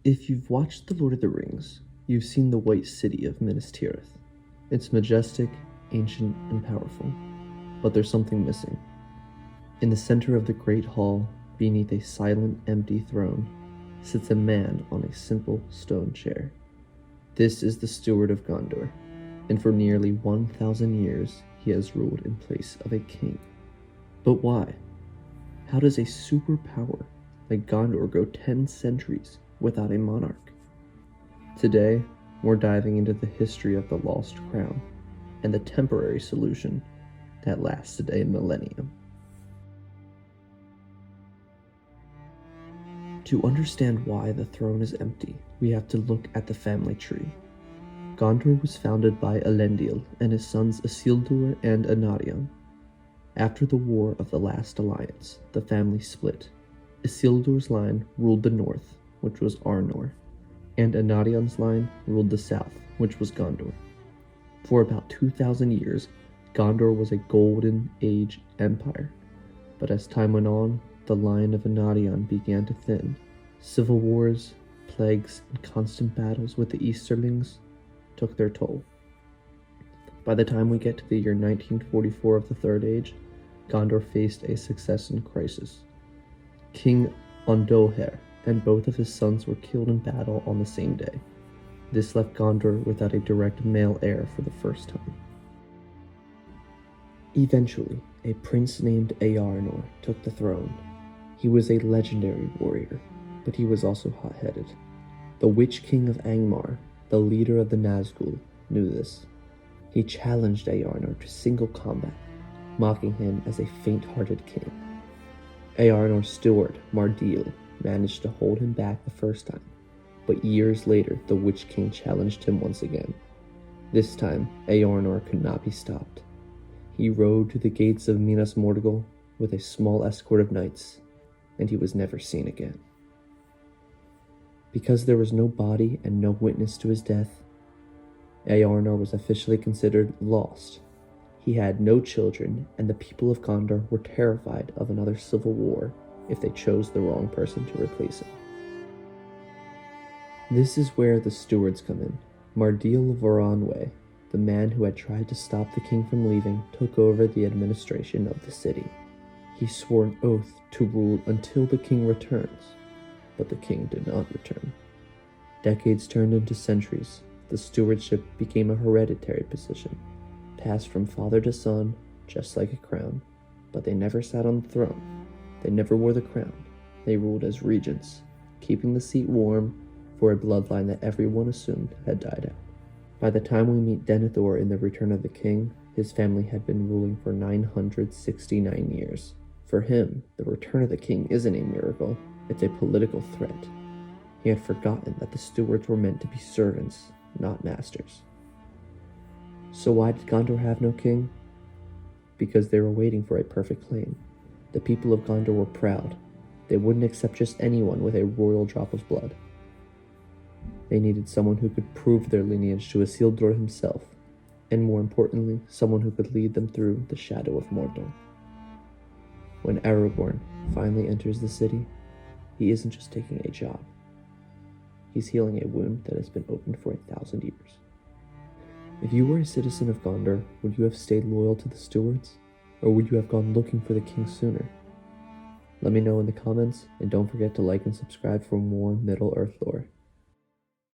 If you've watched The Lord of the Rings, you've seen the White City of Minas Tirith. It's majestic, ancient, and powerful, but there's something missing. In the center of the Great Hall, beneath a silent, empty throne, sits a man on a simple stone chair. This is the Steward of Gondor, and for nearly 1,000 years he has ruled in place of a king. But why? How does a superpower like Gondor go 10 centuries without a monarch? Today, we're diving into the history of the lost crown and the temporary solution that lasted a millennium. To understand why the throne is empty, we have to look at the family tree. Gondor was founded by Elendil and his sons Isildur and Anarion. After the War of the Last Alliance, the family split. Isildur's line ruled the north, which was Arnor, and Anarion's line ruled the south, which was Gondor. For about 2,000 years, Gondor was a golden age empire, but as time went on, the line of Anarion began to thin. Civil wars, plagues, and constant battles with the Easterlings took their toll. By the time we get to the year 1944 of the Third Age, Gondor faced a succession crisis. King Ondoher and both of his sons were killed in battle on the same day. This left Gondor without a direct male heir for the first time. Eventually, a prince named Eärnur took the throne. He was a legendary warrior, but he was also hot-headed. The Witch King of Angmar, the leader of the Nazgul, knew this. He challenged Eärnur to single combat, mocking him as a faint-hearted king. Eärnur's steward, Mardil, managed to hold him back the first time, but years later the Witch King challenged him once again. This time, Eärnur could not be stopped. He rode to the gates of Minas Morgul with a small escort of knights, and he was never seen again. Because there was no body and no witness to his death, Eärnur was officially considered lost. He had no children, and the people of Gondor were terrified of another civil war if they chose the wrong person to replace him. This is where the stewards come in. Mardil Voronwe, the man who had tried to stop the king from leaving, took over the administration of the city. He swore an oath to rule until the king returns, but the king did not return. Decades turned into centuries. The stewardship became a hereditary position, passed from father to son, just like a crown. But they never sat on the throne. They never wore the crown. They ruled as regents, keeping the seat warm for a bloodline that everyone assumed had died out. By the time we meet Denethor in The Return of the King, his family had been ruling for 969 years. For him, the return of the king isn't a miracle, it's a political threat. He had forgotten that the stewards were meant to be servants, not masters. So why did Gondor have no king? Because they were waiting for a perfect claim. The people of Gondor were proud. They wouldn't accept just anyone with a royal drop of blood. They needed someone who could prove their lineage to Isildur himself, and more importantly, someone who could lead them through the shadow of Mordor. When Aragorn finally enters the city, he isn't just taking a job. He's healing a wound that has been open for 1,000 years. If you were a citizen of Gondor, would you have stayed loyal to the stewards, or would you have gone looking for the king sooner? Let me know in the comments, and don't forget to like and subscribe for more Middle-earth lore.